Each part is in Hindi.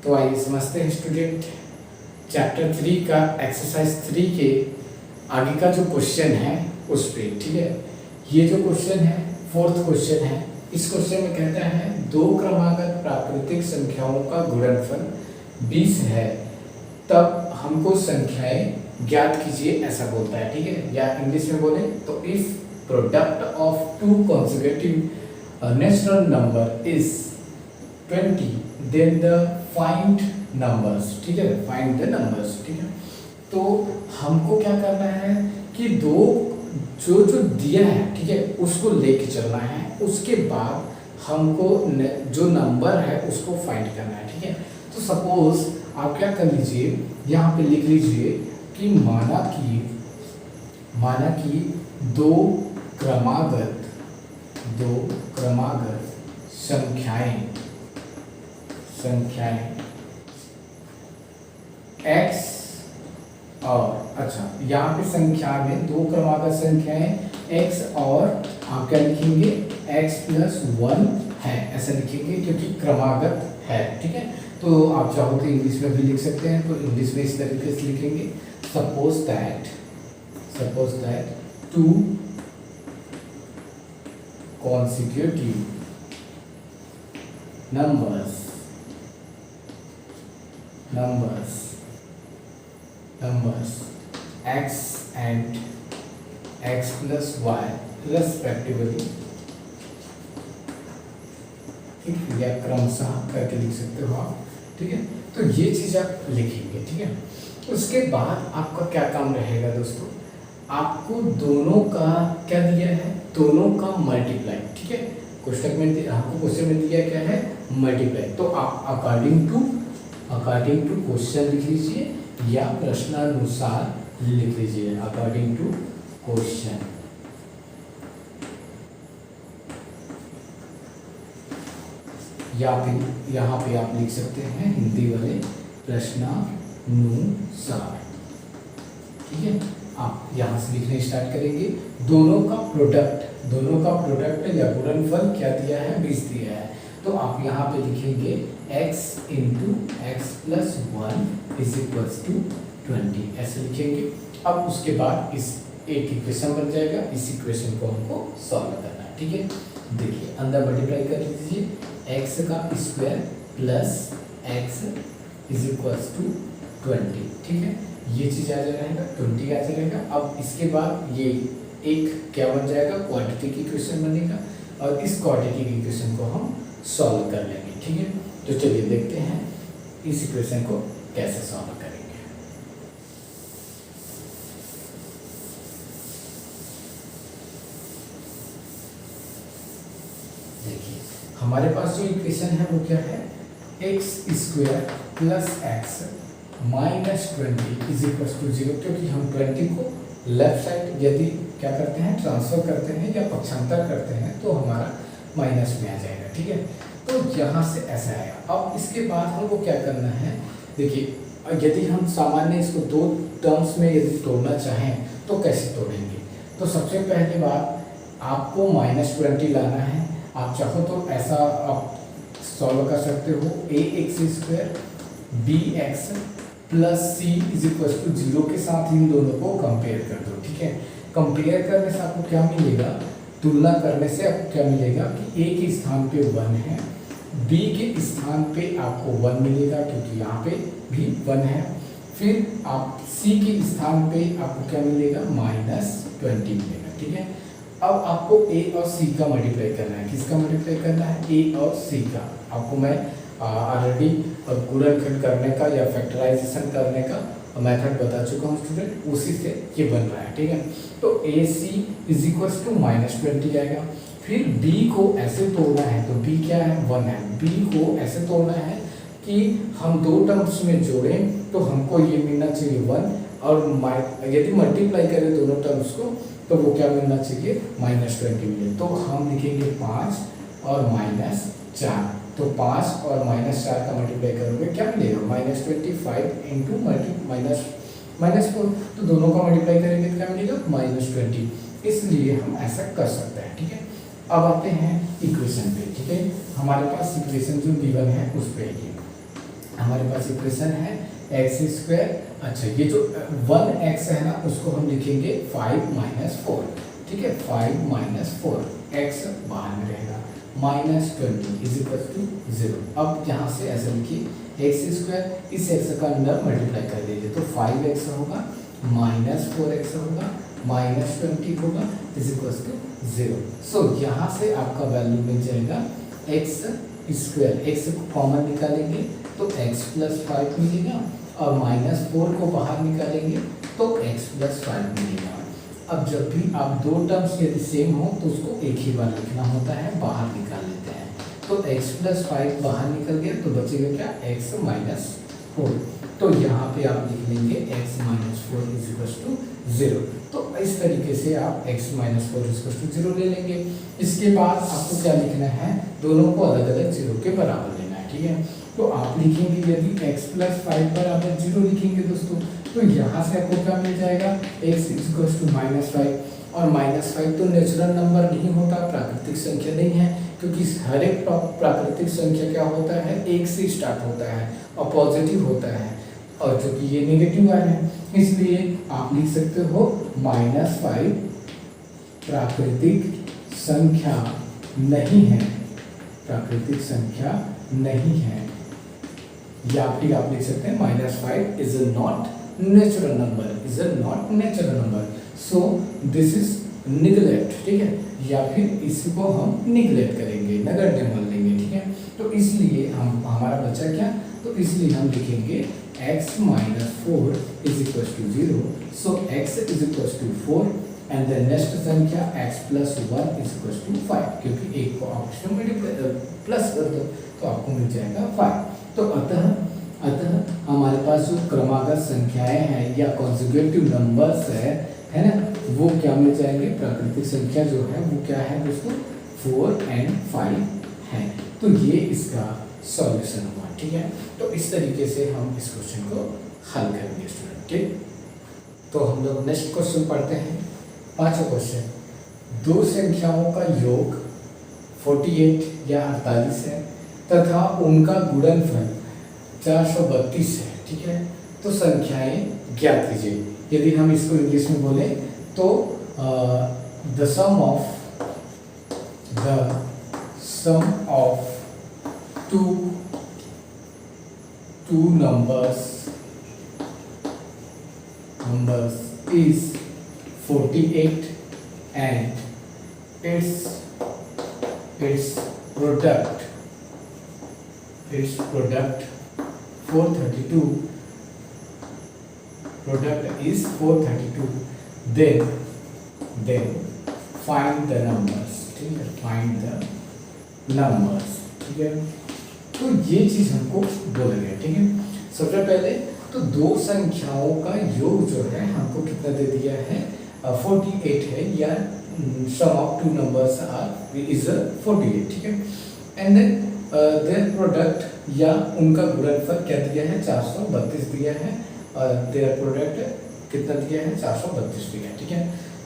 तो आइए समझते हैं स्टूडेंट, चैप्टर 3 का एक्सरसाइज 3 के आगे का जो क्वेश्चन है उस पे। ठीक है, ये जो क्वेश्चन है फोर्थ क्वेश्चन है। इस क्वेश्चन में कहता है दो क्रमागत प्राकृतिक संख्याओं का गुणनफल 20 है, तब हमको संख्याएं ज्ञात कीजिए, ऐसा बोलता है। ठीक है, या इंग्लिश में बोले तो if product of two consecutive natural number is 20 then the find numbers. ठीक है, फाइंड द नंबर्स। ठीक है, तो हमको क्या करना है कि दो जो दिया है, ठीक है, उसको लेके चलना है। उसके बाद हमको जो नंबर है उसको फाइंड करना है। ठीक है, तो सपोज आप क्या कर लीजिए, यहाँ पे लिख लीजिए कि माना कि दो क्रमागत संख्याएं x और यहाँ पे संख्या में दो क्रमागत संख्याएं x और आप क्या लिखेंगे x+1 है, ऐसा लिखेंगे क्योंकि क्रमागत है। ठीक है, तो आप चाहो तो इंग्लिश में भी लिख सकते हैं, तो इंग्लिश में इस तरीके से लिखेंगे suppose that two consecutive numbers x and x+y respectively, या क्रमशः करके लिख सकते हो आप। ठीक है, तो ये चीज आप लिखेंगे। ठीक है, उसके बाद आपका क्या काम रहेगा दोस्तों, आपको दोनों का क्या दिया है, दोनों का मल्टीप्लाई। ठीक है, कोष्टक में आपको क्वेश्चन में दिया क्या है, मल्टीप्लाई। तो आप अकॉर्डिंग टू क्वेश्चन लिख लीजिए या प्रश्नानुसार लिख लीजिए, अकॉर्डिंग टू क्वेश्चन। या फिर यहाँ पे आप लिख सकते हैं हिंदी वाले प्रश्नानुसार। ठीक है, आप यहाँ से लिखने स्टार्ट करेंगे। दोनों का प्रोडक्ट या गुणनफल क्या दिया है, 20 दिया है। तो आप यहाँ पे लिखेंगे x × x+1 = 20, ऐसे लिखेंगे। अब उसके बाद इस एक इक्वेशन बन जाएगा, इस इक्वेशन को हमको सॉल्व करना है। ठीक है, देखिए अंदर मल्टीप्लाई कर लीजिए, x का स्क्वायर प्लस x = 20। ठीक है, ये चीज आ जाएगा 20 आ जाएगा। अब इसके बाद ये एक क्या बन जाएगा, क्वाड्रेटिक इक्वेशन बनेगा, और इस क्वाड्रेटिक इक्वेशन को हम सॉल्व कर लेंगे। ठीक है, तो चलिए देखते हैं इस इक्वेशन को कैसे सॉल्व करेंगे। देखिए हमारे पास जो इक्वेशन है वो क्या है, x² + x -20 = 0, क्योंकि हम 20 को लेफ्ट साइड यदि क्या करते हैं, ट्रांसफर करते हैं या पक्षांतर करते हैं तो हमारा माइनस में आ जाएगा। ठीक है, तो यहाँ से ऐसा आएगा। अब इसके बाद हमको क्या करना है, देखिए यदि हम सामान्य इसको दो टर्म्स में यदि तोड़ना चाहें तो कैसे तोड़ेंगे। तो सबसे पहली बात आपको -20 लाना है। आप चाहो तो ऐसा आप सॉल्व कर सकते हो, ax² bx + c = 0 के साथ इन दोनों को कंपेयर कर दो। ठीक है, कंपेयर करने से आपको क्या मिलेगा, तुलना करने से आपको क्या मिलेगा कि a के स्थान पे 1 है, b के स्थान पे आपको 1 मिलेगा क्योंकि यहाँ पे भी 1 है। फिर आप c के स्थान पे आपको क्या मिलेगा, -20 मिलेगा। ठीक है, अब आपको a और c का मल्टीप्लाई करना है। किसका मल्टीप्लाई करना है, a और c का। आपको मैं ऑलरेडी गुणनखंड करने का या फैक्टराइजेशन करने का मेथड बता चुका हूँ स्टूडेंट, उसी से ये बन रहा है। ठीक है, तो AC = -20 आएगा। फिर B को ऐसे तोड़ना है, तो B क्या है, 1 है। B को ऐसे तोड़ना है कि हम दो टर्म्स में जोड़ें तो हमको ये मिलना चाहिए 1, और यदि मल्टीप्लाई करें दोनों टर्म्स को तो वो क्या मिलना चाहिए, -20 मिले। तो हम लिखेंगे 5 और -4, तो 5 और -4 का मल्टीप्लाई करोगे क्या मिलेगा, -25 × -4, तो दोनों का मल्टीप्लाई करेंगे तो क्या मिलेगा, -20। इसलिए हम ऐसा कर सकते हैं। ठीक है, अब आते हैं इक्वेशन पे। ठीक है, हमारे पास इक्वेशन जो गिवन है उस पे हमारे पास इक्वेशन है एक्स स्क्वायर। अच्छा ये जो 1x है ना उसको हम लिखेंगे 5 - 4, ठीक है, 5 - 4, x बाहर में रहेगा, -20 इज इक्वल टू 0। अब यहाँ से ऐसा लिखिए एक्स स्क्वायर, इस एक्स का अंदर मल्टीप्लाई कर दीजिए तो 5x होगा, -4x होगा, -20 होगा, इज इक्वल टू 0। सो यहाँ से आपका वैल्यू मिल जाएगा एक्स स्क्वायर, एक्स को कॉमन निकालेंगे तो x + 5 मिलेगा और -4 को बाहर निकालेंगे तो x + 5 मिलेगा। अब जब भी आप दो टर्म्स यदि सेम हो तो उसको एक ही बार लिखना होता है, बाहर निकाल लेते हैं। तो x + 5 बाहर निकल गया तो बचेगा क्या, x - 4। तो यहाँ पे आप लिख लेंगे x - 4 इज इक्वल टू 0। तो इस तरीके से आप x - 4 इज इक्वल टू 0 ले लेंगे। इसके बाद आपको क्या लिखना है, दोनों को अलग अलग 0 के बराबर लेना है, ठीक है। तो आप लिखेंगे यदि x + 5 बराबर 0 लिखेंगे दोस्तों, तो यहाँ से आपको क्या मिल जाएगा, x इज इक्वल टू -5। और -5 तो नेचुरल नंबर नहीं होता, प्राकृतिक संख्या नहीं है, क्योंकि हर एक प्राकृतिक संख्या क्या होता है, 1 से स्टार्ट होता है और पॉजिटिव होता है, और जो कि ये नेगेटिव वाले हैं, इसलिए आप लिख सकते हो -5 प्राकृतिक संख्या नहीं है, प्राकृतिक संख्या नहीं है। या फिर आप लिख सकते हैं -5 is not natural number, is not natural number, so this is neglect, ठीक है। या फिर इसको हम निगलेक्ट करेंगे, नगण्य मान लेंगे, ठीक है। तो इसलिए हम हमारा बचा क्या, तो इसलिए हम लिखेंगे x - 4 is equal to 0, so x is equal to 4 and the next संख्या x + 1 इज इक्वल टू 5, क्योंकि एक को आप प्लस कर दो तो आपको मिल जाएगा 5। तो अतः हमारे पास जो क्रमागत संख्याएं हैं या कॉन्जुगेटिव नंबर्स है ना, वो क्या मिल जाएंगे, प्राकृतिक संख्या जो है वो क्या है दोस्तों, 4 और 5 है। तो ये इसका सॉल्यूशन हुआ, ठीक है। तो इस तरीके से हम इस क्वेश्चन को हल करेंगे स्टूडेंट, ठीक। तो हम लोग नेक्स्ट क्वेश्चन पढ़ते हैं, 5वां क्वेश्चन। दो संख्याओं का योग 48 या 48 है तथा उनका गुणनफल 432 है, ठीक है। तो संख्याएं ज्ञात कीजिए। यदि हम इसको इंग्लिश में बोले तो the sum of two numbers is 48 and its product 432, product is 432, then find the numbers, ठीक है, find the numbers, ठीक है। तो ये चीज हमको बोला गया, ठीक है। सबसे पहले तो दो संख्याओं का योग जो है हमको कितना दे दिया है, 48 है, या sum of two numbers are is 48, ठीक है। एंड देन देयर प्रोडक्ट या उनका गुणनफल क्या दिया है, 432 दिया है, और देयर प्रोडक्ट कितना दिया है, 432 दिया है, ठीक है।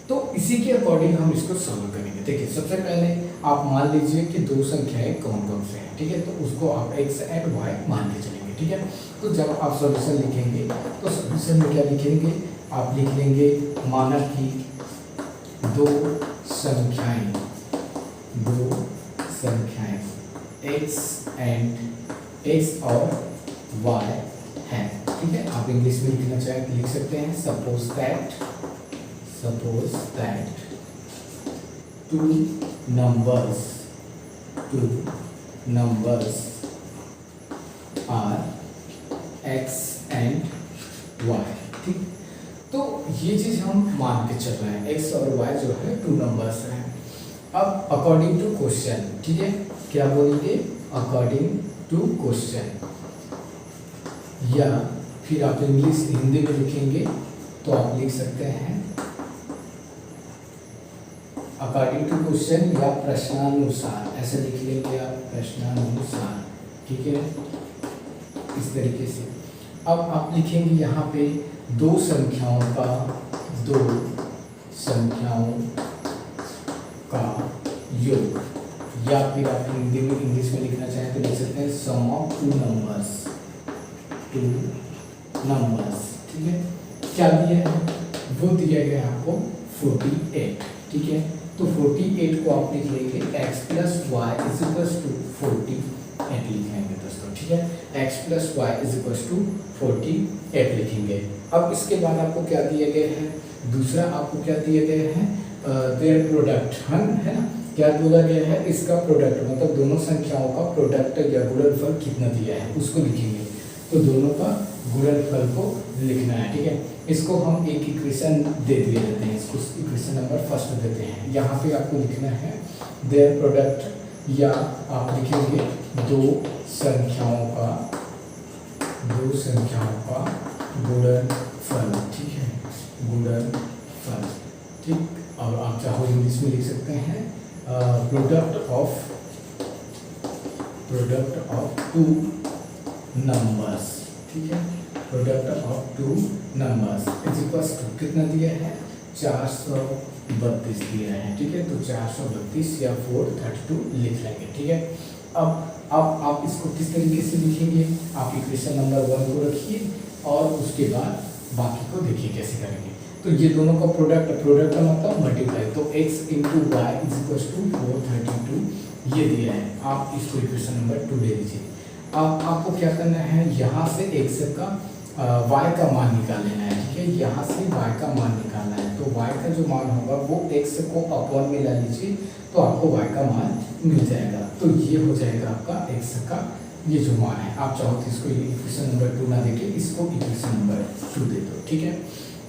तो इसी के अकॉर्डिंग हम इसको सॉल्व करेंगे। देखिए सबसे पहले आप मान लीजिए कि दो संख्याएं कौन कौन से हैं, ठीक है। तो उसको आप x एंड y मान के चलेंगे, ठीक है। तो जब आप सॉल्यूशन लिखेंगे तो सॉल्यूशन में क्या लिखेंगे, आप लिख लेंगे माना कि दो संख्याएं x और y हैं, ठीक है। आप इंग्लिश में लिखना चाहें तो लिख सकते हैं suppose that two numbers are x and y, ठीक। तो ये चीज हम मान के चल रहे हैं, x और y जो है टू नंबर्स हैं। अब अकॉर्डिंग टू क्वेश्चन, ठीक है, क्या बोलेंगे, अकॉर्डिंग टू क्वेश्चन, या फिर आप इंग्लिश हिंदी में लिखेंगे तो आप लिख सकते हैं अकॉर्डिंग टू क्वेश्चन या प्रश्नानुसार, ऐसे लिख लेंगे आप, प्रश्नानुसार, ठीक है, इस तरीके से। अब आप लिखेंगे यहाँ पे दो संख्याओं का योग, या फिर आप हिंदी में इंग्लिश में लिखना चाहें तो लिख सकते हैं sum of two numbers, two numbers. ठीक है, क्या दिया है, वो दिया गया है आपको 48। ठीक है, तो 48 को आप लिख लेंगे x plus y is equal to 48 लिखेंगे दोस्तों। ठीक है, x plus y is equal to 48 लिखेंगे। अब इसके बाद आपको क्या दिए गए हैं, दूसरा आपको क्या दिए गए हैं, देयर प्रोडक्ट है ना, क्या बोला गया है, इसका प्रोडक्ट मतलब दोनों संख्याओं का प्रोडक्ट या गुणनफल कितना दिया है उसको लिखेंगे। तो दोनों का गुणनफल को लिखना है। ठीक है, इसको हम एक इक्वेशन दे दिए देते हैं, इसको इक्वेशन नंबर फर्स्ट देते हैं। यहाँ पे आपको लिखना है देयर प्रोडक्ट, या आप लिखेंगे दो संख्याओं का गुणनफल। ठीक है, गुणनफल। ठीक, और आप चाहो इंग्लिश में लिख सकते हैं प्रोडक्ट ऑफ टू नंबर्स। ठीक है, product of two numbers is equal to कितना दिया है, 432 दिया है। ठीक है, तो 432 या 432 लिख लेंगे। ठीक है, अब आप इसको किस तरीके से लिखेंगे, आप इक्वेशन नंबर 1 को रखिए और उसके बाद बाकी को देखिए कैसे करेंगे। तो ये दोनों का प्रोडक्ट का मतलब मल्टीप्लाई, तो x into y is equal to 432 ये दिया है। आप इसको इक्वेशन नंबर 2 ले लीजिए। अब आपको क्या करना है, यहाँ से x का y का मान निकाल लेना है। ठीक है, यहाँ से y का मान निकालना है। तो y का जो मान होगा वो x को अपॉन में ला लीजिए, तो आपको y का मान मिल जाएगा। तो ये हो जाएगा आपका x का ये जो मान है। आप चाहो तो इसको इक्वेशन नंबर 2 ना देके इसको इक्वेशन नंबर 2 दे दो। ठीक है,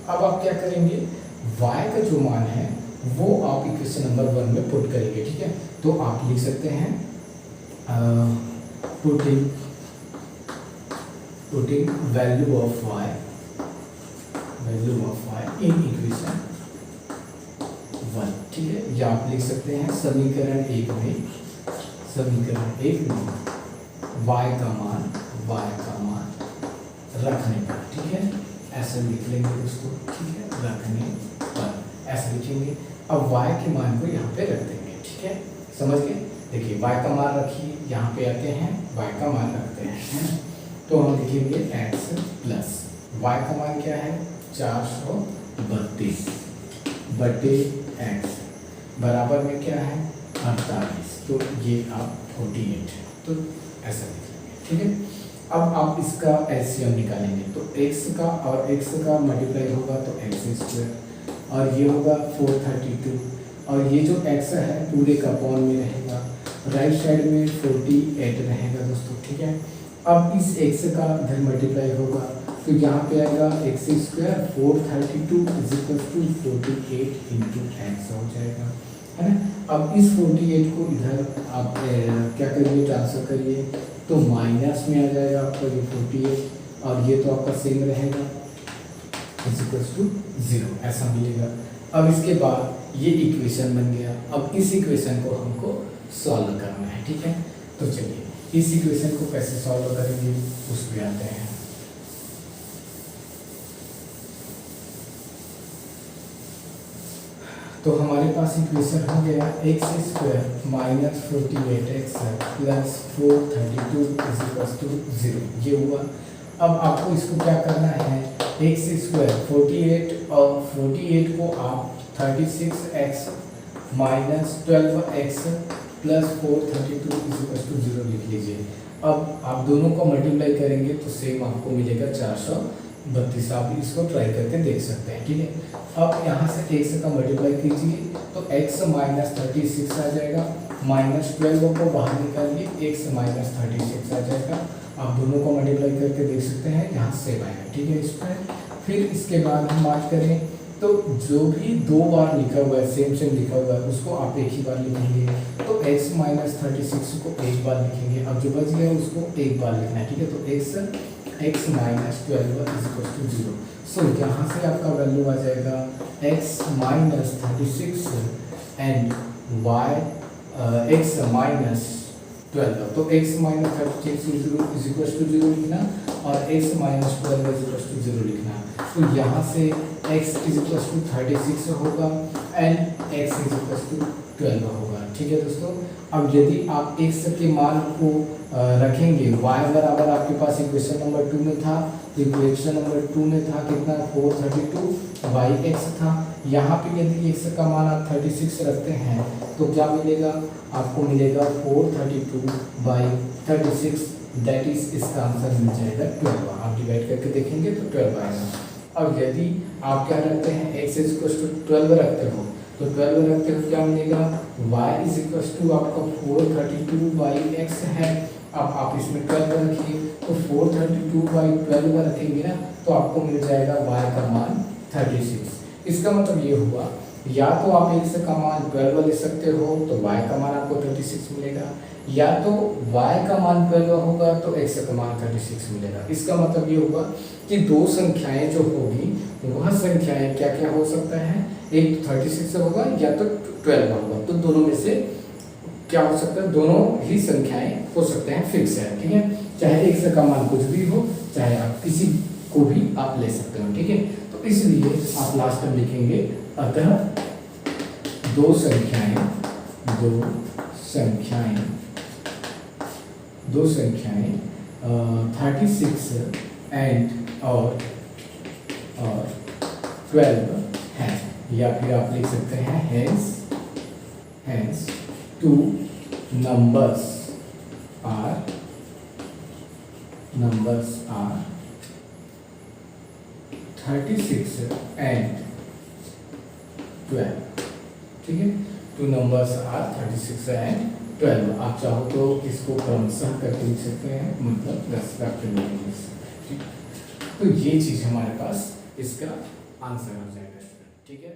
अब आप क्या करेंगे, y का जो मान है वो आप इक्वेशन नंबर 1 में पुट करेंगे। ठीक है, तो आप लिख सकते हैं putting value of y in equation 1। ठीक है, या आप लिख सकते हैं समीकरण 1 में y का मान रखने पर। ठीक है, ऐसे लिख लेंगे दोस्तों। ठीक है, रखने पर ऐसे लिखेंगे। अब y के मान को यहाँ पे रख देंगे। ठीक है, समझ गए। देखिए y का मान रखिए, यहाँ पे आते हैं y का मान रखते हैं, तो हम लिखेंगे x प्लस y का मान क्या है, 432 बटे x बराबर में क्या है 48, तो ये आप 48, तो ऐसा लिख लेंगे। ठीक है, अब आप इसका एलसीएम निकालेंगे, तो x का और x का मल्टीप्लाई होगा तो x स्क्वायर और ये होगा 432, और ये जो x है पूरे का अपॉन में रहेगा, राइट साइड में 48 रहेगा दोस्तों। ठीक है, अब इस x का इधर मल्टीप्लाई होगा तो यहाँ पे आएगा x square 432 is equal to 48 into x हो जाएगा, है ना। अब इस 48 को इधर आप क्या करिए, ट्रांसफर करिए, तो माइनस में आ जाएगा आपका ये 48 और ये तो आपका सेम रहेगा इज इक्वल टू 0, ऐसा मिलेगा। अब इसके बाद ये इक्वेशन बन गया। अब इस इक्वेशन को हमको सॉल्व करना है। ठीक है, तो चलिए इस इक्वेशन को कैसे सॉल्व करेंगे उस पे आते हैं। तो हमारे पास इक्वेशन हो गया x square minus 48x plus 432 is equal to 0, ये हुआ। अब आपको इसको क्या करना है, एक्स स्क्वायर 48 और 48 को आप 36x minus 12x plus 432 is equal to 0 लिख लीजिए। अब आप दोनों को मल्टीप्लाई करेंगे तो सेम आपको मिलेगा 432। आप इसको ट्राई करके देख सकते हैं। ठीक है, अब यहाँ से x का मल्टीप्लाई कीजिए तो x माइनस 36 आ जाएगा, माइनस 12 को बाहर निकालिए, x माइनस 36 आ जाएगा। आप दोनों को मल्टीप्लाई करके देख सकते हैं, यहाँ सेम आएगा। ठीक है, इस पर फिर इसके बाद हम बात करें तो जो भी दो बार लिखा हुआ है, सेम लिखा हुआ है, उसको आप एक ही बार लिखेंगे। तो x माइनस 36 को एक बार लिखेंगे, अब जो बच गया उसको एक बार लिखना है। ठीक है, तो x minus 12 is equal to 0। So यहाँ से आपका वैल्यू आ जाएगा x minus 36 and y x minus 12। तो x minus 36 is equal to 0 लिखना और x minus 12 is equal to 0 लिखना। तो यहाँ से x इज इक्वल टू 36 होगा and x is equal to 12 होगा। ठीक है दोस्तों, अब यदि आप x के मान को रखेंगे, y बराबर आपके पास इक्वेशन नंबर 2 में था, इक्वेशन नंबर 2 में था कितना 432 बाई x था। यहाँ पे यदि x का मान आप 36 रखते हैं तो क्या मिलेगा आपको, मिलेगा 432 बाई 36, दैट इज इसका आंसर मिल जाएगा 12। आप डिवाइड करके देखेंगे तो 12 आएगा। अब यदि आप क्या रखते हैं x इज इक्वल टू 12 रखते हो तो 12 रखते हो क्या मिलेगा, y इज इक्वल टू आपका 432 बाई x है। अब आप इसमें 12 रखिए तो 432 बाई 12 रखेंगे ना तो आपको मिल जाएगा y का मान 36। इसका मतलब ये हुआ या तो आप x का मान 12 ले सकते हो तो y का मान आपको 36 मिलेगा, या तो y का मान 12 होगा तो x का मान 36 मिलेगा। इसका मतलब ये होगा कि दो संख्याएं जो होगी वह संख्याएं क्या क्या हो सकता है, एक 36 होगा या तो 12 होगा, तो दोनों में से क्या हो सकता है, दोनों ही संख्याएं हो सकते हैं, फिक्स है। ठीक है, चाहे x का मान कुछ भी हो, चाहे आप किसी को भी आप ले सकते हो। ठीक है, तो इसलिए आप लास्ट में लिखेंगे अतः दो संख्याएं 36 एंड और 12 है, या फिर आप लिख सकते हैं hence two numbers are 36 and 12। ठीक है, टू नंबर्स आर 36 एंड 12। आप चाहो तो इसको क्रमशः करके लिख सकते हैं, मतलब 10 का ठीक। तो ये चीज़ हमारे पास इसका आंसर हो जाएगा। ठीक है।